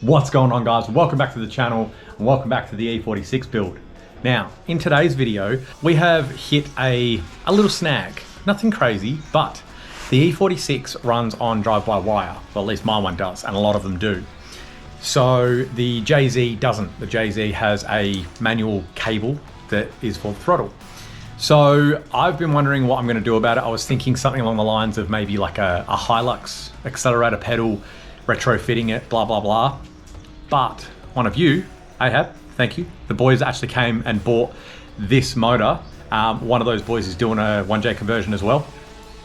What's going on, guys? Welcome back to the channel and welcome back to the E46 build. Now, in today's video, we have hit a little snag. Nothing crazy, but the E46 runs on drive-by-wire. Well, at least my one does, and a lot of them do. So the JZ doesn't. The JZ has a manual cable that is for throttle. So I've been wondering what I'm going to do about it. I was thinking something along the lines of maybe like a Hilux accelerator pedal, retrofitting it, blah, blah, blah. But one of you, Ahab, thank you. The boys actually came and bought this motor. One of those boys is doing a 1J conversion as well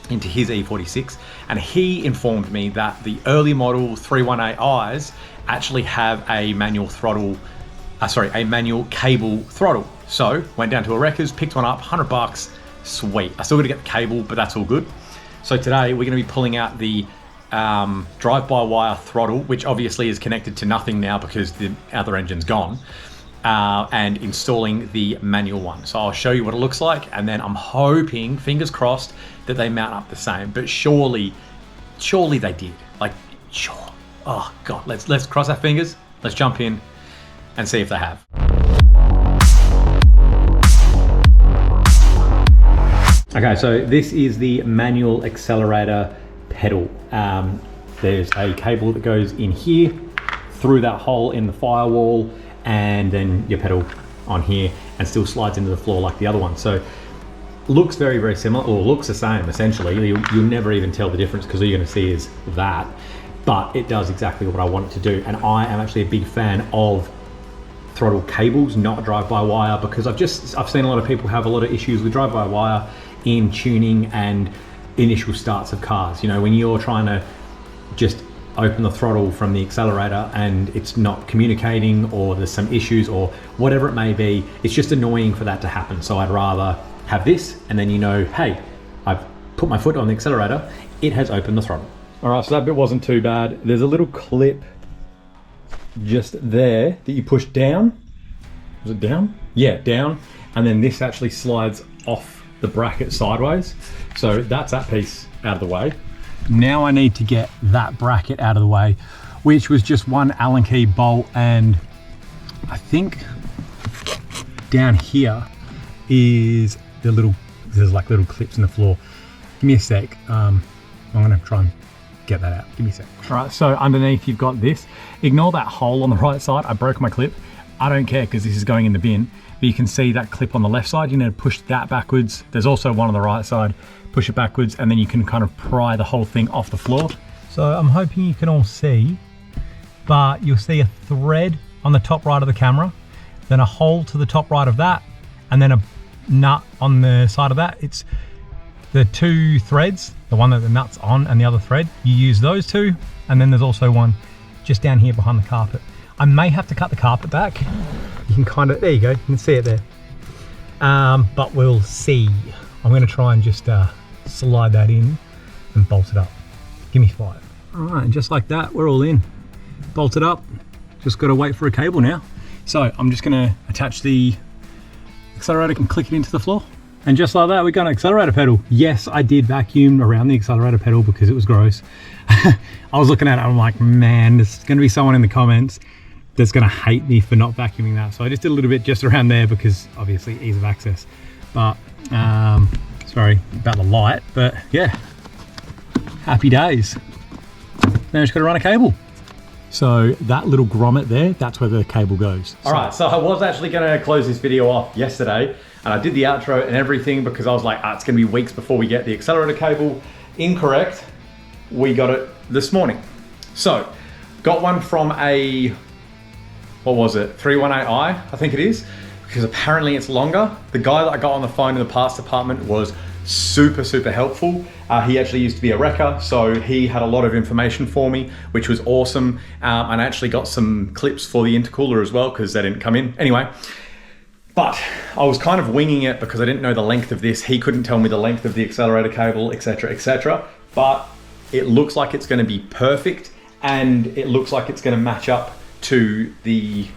into his E46. And he informed me that the early model 318Is actually have a manual throttle, a manual cable throttle. So went down to a Wreckers, picked one up, 100 bucks, sweet. I still got to get the cable, but that's all good. So today we're going to be pulling out the drive-by-wire throttle, which obviously is connected to nothing now because the other engine's gone, and installing the manual one. So I'll show you what it looks like, and then I'm hoping, fingers crossed, that they mount up the same. But surely they did. Like, sure. Oh God, let's cross our fingers. Let's jump in and see if they have. Okay, so this is the manual accelerator pedal. There's a cable that goes in here through that hole in the firewall, and then your pedal on here and still slides into the floor like the other one. So looks very, very similar, or looks the same essentially. You'll never even tell the difference because all you're going to see is that, but it does exactly what I want it to do. And I am actually a big fan of throttle cables, not drive-by-wire, because I've seen a lot of people have a lot of issues with drive-by-wire in tuning and initial starts of cars. You know, when you're trying to just open the throttle from the accelerator and it's not communicating, or there's some issues or whatever it may be, it's just annoying for that to happen. So I'd rather have this, and then you know, hey, I've put my foot on the accelerator, it has opened the throttle. All right, so that bit wasn't too bad. There's a little clip just there that you push down. Was it down? Yeah, down. And then this actually slides off the bracket sideways. So that's that piece out of the way. Now I need to get that bracket out of the way, which was just one Allen key bolt, and I think down here is there's like little clips in the floor. Give me a sec. I'm gonna try and get that out. Give me a sec. All right, so underneath you've got this. Ignore that hole on the right side. I broke my clip. I don't care because this is going in the bin. But you can see that clip on the left side. You need to push that backwards. There's also one on the right side. Push it backwards, and then you can kind of pry the whole thing off the floor. So I'm hoping you can all see, but you'll see a thread on the top right of the camera, then a hole to the top right of that, and then a nut on the side of that. It's the two threads, the one that the nut's on and the other thread. You use those two, and then there's also one just down here behind the carpet. I may have to cut the carpet back. You can kind of, there you go, you can see it there. But we'll see. I'm gonna try and just slide that in and bolt it up. Give me 5. All right, and just like that, we're all in. Bolted up, just gotta wait for a cable now. So I'm just gonna attach the accelerator and click it into the floor. And just like that, we got an accelerator pedal. Yes, I did vacuum around the accelerator pedal because it was gross. I was looking at it, I'm like, man, there's gonna be someone in the comments that's gonna hate me for not vacuuming that. So I just did a little bit just around there because obviously ease of access. But sorry about the light, but yeah, happy days. Now just gotta run a cable. So that little grommet there, that's where the cable goes. All right, so I was actually gonna close this video off yesterday, and I did the outro and everything because I was like, it's gonna be weeks before we get the accelerator cable. Incorrect, we got it this morning. So, got one from a, what was it, 318i, I think it is, because apparently it's longer. The guy that I got on the phone in the parts department was super, super helpful. He actually used to be a wrecker, so he had a lot of information for me, which was awesome. And I actually got some clips for the intercooler as well, because they didn't come in. Anyway, but I was kind of winging it because I didn't know the length of this. He couldn't tell me the length of the accelerator cable, etc., etc. But it looks like it's gonna be perfect, and it looks like it's gonna match up to the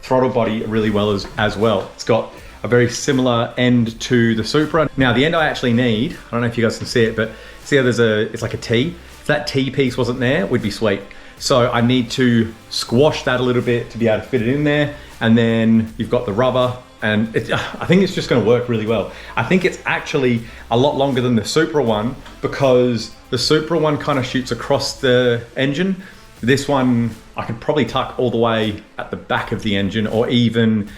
throttle body really well as well. It's got a very similar end to the Supra. Now the end I actually need, I don't know if you guys can see it, but see how it's like a T? If that T piece wasn't there, we'd be sweet. So I need to squash that a little bit to be able to fit it in there. And then you've got the rubber, and I think it's just gonna work really well. I think it's actually a lot longer than the Supra one because the Supra one kind of shoots across the engine. This one, I could probably tuck all the way at the back of the engine, or even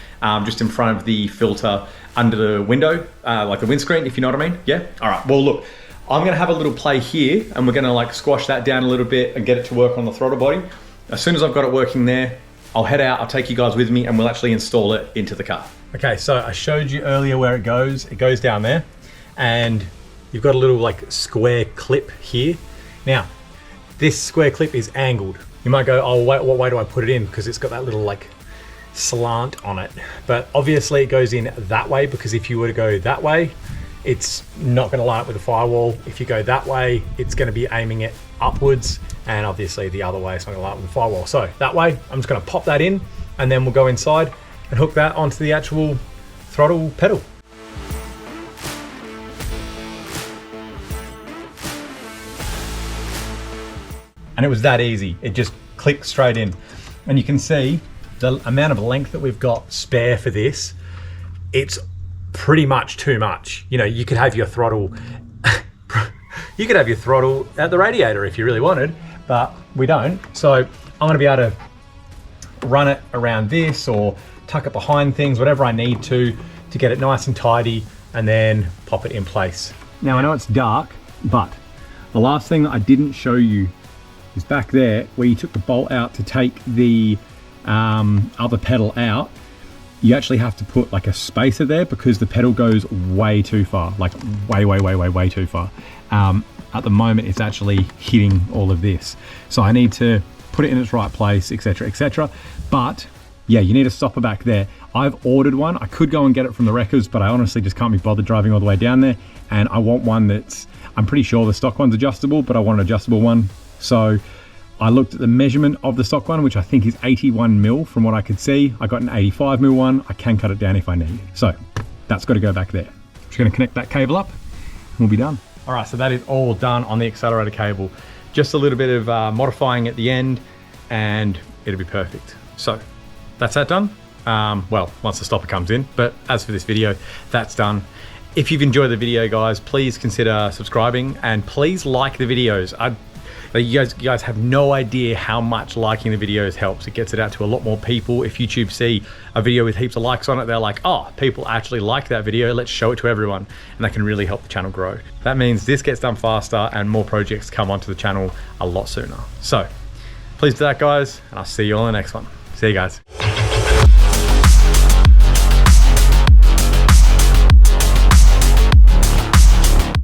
just in front of the filter under the window, like the windscreen, if you know what I mean. Yeah, all right, well look, I'm gonna have a little play here and we're gonna like squash that down a little bit and get it to work on the throttle body. As soon as I've got it working there, I'll head out, I'll take you guys with me and we'll actually install it into the car. Okay, so I showed you earlier where it goes. It goes down there and you've got a little like square clip here. Now, this square clip is angled. You might go, oh, wait, what way do I put it in? Because it's got that little like slant on it. But obviously it goes in that way because if you were to go that way, it's not gonna line up with the firewall. If you go that way, it's gonna be aiming it upwards, and obviously the other way, it's not gonna line up with the firewall. So that way, I'm just gonna pop that in and then we'll go inside and hook that onto the actual throttle pedal. And it was that easy. It just clicked straight in. And you can see the amount of length that we've got spare for this. It's pretty much too much. You know, you could have your throttle, you could have your throttle at the radiator if you really wanted, but we don't. So I'm gonna be able to run it around this or tuck it behind things, whatever I need to get it nice and tidy and then pop it in place. Now I know it's dark, but the last thing that I didn't show you is back there where you took the bolt out to take the other pedal out. You actually have to put like a spacer there because the pedal goes way too far, like way too far. At the moment, it's actually hitting all of this. So I need to put it in its right place, etc., etc. But yeah, you need a stopper back there. I've ordered one. I could go and get it from the wreckers, but I honestly just can't be bothered driving all the way down there. And I want one that's, I'm pretty sure the stock one's adjustable, but I want an adjustable one. So I looked at the measurement of the stock one, which I think is 81 mil from what I could see. I got an 85 mil one. I can cut it down if I need. So that's got to go back there. Just gonna connect that cable up and we'll be done. All right, so that is all done on the accelerator cable. Just a little bit of modifying at the end and it'll be perfect. So that's that done. Well, once the stopper comes in, but as for this video, that's done. If you've enjoyed the video, guys, please consider subscribing and please like the videos. You guys have no idea how much liking the videos helps. It gets it out to a lot more people. If YouTube see a video with heaps of likes on it, they're like, oh, people actually like that video, let's show it to everyone. And that can really help the channel grow. That means this gets done faster and more projects come onto the channel a lot sooner. So please do that, guys, and I'll see you on the next one. See you guys.